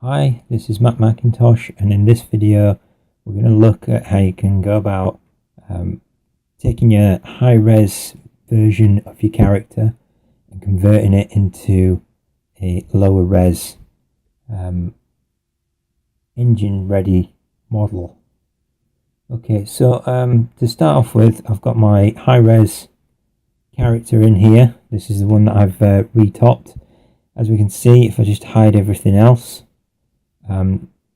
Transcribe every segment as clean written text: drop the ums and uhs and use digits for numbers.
Hi, this is Matt McIntosh, and in this video we're going to look at how you can go about taking your high-res version of your character and converting it into a lower res engine ready model. Okay, so to start off with, I've got my high-res character in here. This is the one that I've retopped. As we can see, if I just hide everything else,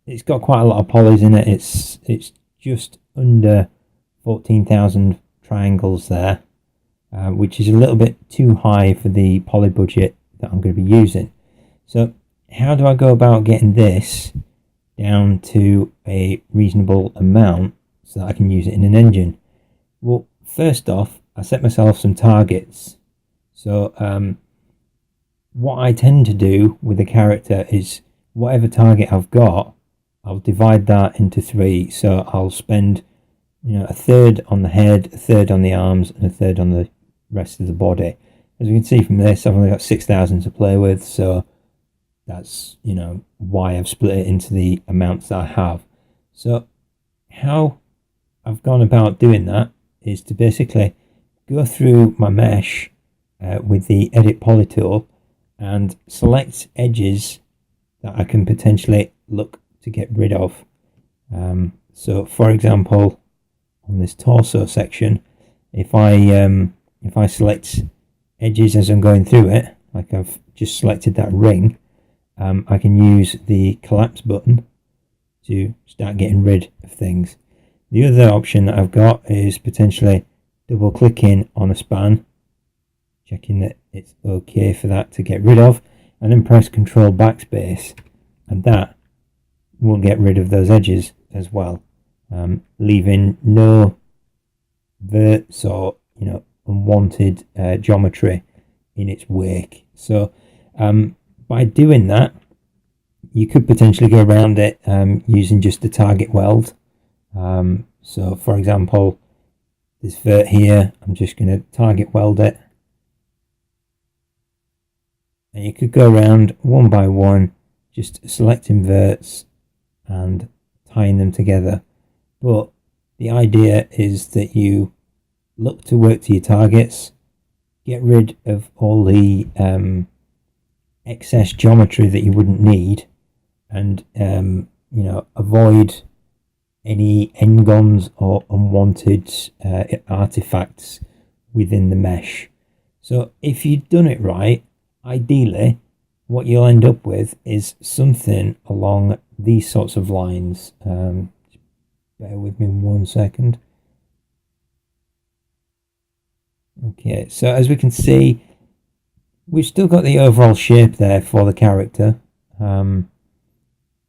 it's got quite a lot of polys in it. It's just under 14,000 triangles there, which is a little bit too high for the poly budget that I'm going to be using. So how do I go about getting this down to a reasonable amount so that I can use it in an engine? Well, first off, I set myself some targets. So what I tend to do with the character is whatever target I've got, I'll divide that into three. So I'll spend, a third on the head, a third on the arms, and a third on the rest of the body. As you can see from this, I've only got 6,000 to play with, so that's, why I've split it into the amounts that I have. So how I've gone about doing that is to basically go through my mesh with the Edit Poly tool and select edges that I can potentially look to get rid of. So for example, on this torso section, if I select edges as I'm going through it, like I've just selected that ring, I can use the collapse button to start getting rid of things. The other option that I've got is potentially double clicking on a span, checking that it's okay for that to get rid of, and then press Control Backspace, and that will get rid of those edges as well, leaving no verts or unwanted geometry in its wake. So by doing that, you could potentially go around it using just the target weld. So for example, this vert here, I'm just going to target weld it. And you could go around one by one, just selecting verts and tying them together. But the idea is that you look to work to your targets, get rid of all the excess geometry that you wouldn't need, and avoid any n-gons or unwanted artifacts within the mesh. So if you've done it right, ideally what you'll end up with is something along these sorts of lines. Bear with me 1 second. Okay, so as we can see, we've still got the overall shape there for the character.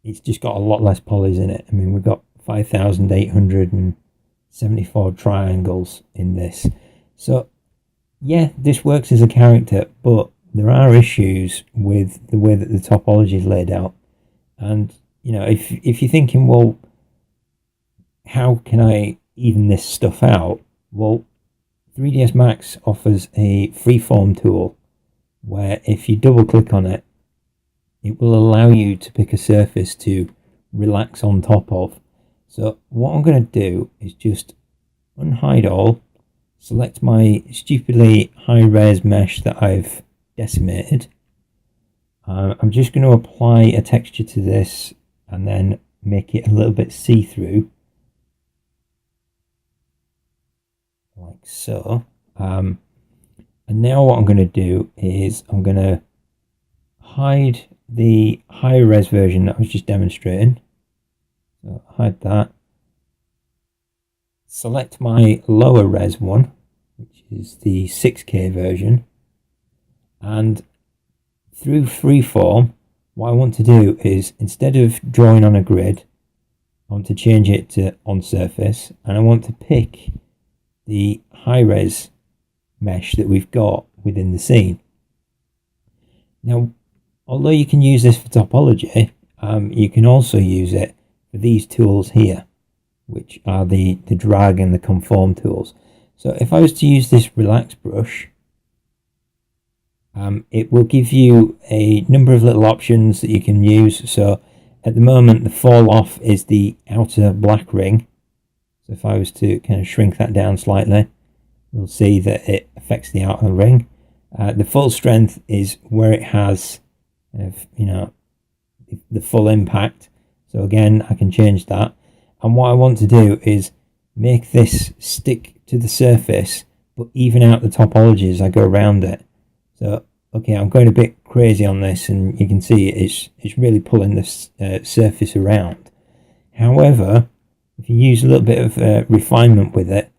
It's just got a lot less polys in it. I mean, we've got 5,874 triangles in this. So yeah, this works as a character, but there are issues with the way that the topology is laid out. And if you're thinking, well, how can I even this stuff out? Well, 3ds Max offers a freeform tool where if you double click on it, it will allow you to pick a surface to relax on top of. So what I'm going to do is just unhide all, select my stupidly high-res mesh that I've decimated. I'm just going to apply a texture to this and then make it a little bit see-through, like so. And now what I'm going to do is I'm going to hide the higher res version that I was just demonstrating. So hide that. Select my lower res one, which is the 6K version. And through freeform, what I want to do is, instead of drawing on a grid, I want to change it to on surface, and I want to pick the high res mesh that we've got within the scene. Now, although you can use this for topology, you can also use it for these tools here, which are the drag and the conform tools. So if I was to use this relax brush, it will give you a number of little options that you can use. So at the moment the fall off is the outer black ring. So if I was to kind of shrink that down slightly, we'll see that it affects the outer ring. The full strength is where it has the full impact. So again, I can change that. And what I want to do is make this stick to the surface, but even out the topology as I go around it. So, okay, I'm going a bit crazy on this, and you can see it's really pulling this surface around. However, if you use a little bit of refinement with it,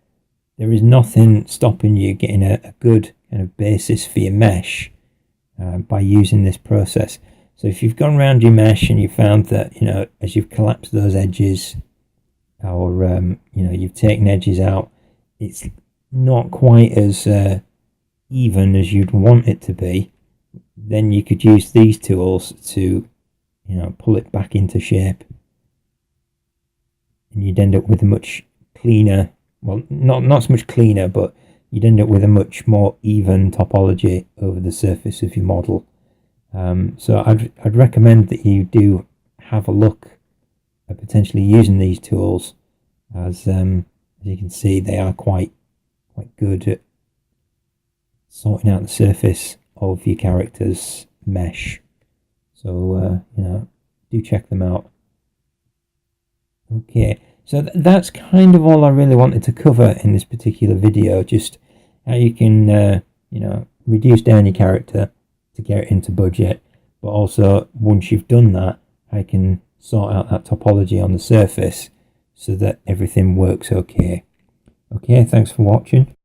there is nothing stopping you getting a good kind of basis for your mesh by using this process. So if you've gone around your mesh and you found that, as you've collapsed those edges, or you've taken edges out, it's not quite as even as you'd want it to be, then you could use these tools to pull it back into shape, and you'd end up with a much cleaner, well, not so much cleaner, but you'd end up with a much more even topology over the surface of your model. So I'd recommend that you do have a look at potentially using these tools, as you can see, they are quite good at sorting out the surface of your character's mesh. So do check them out. Okay, so that's kind of all I really wanted to cover in this particular video, just how you can reduce down your character to get it into budget, but also once you've done that, how you can sort out that topology on the surface so that everything works okay. Okay, thanks for watching.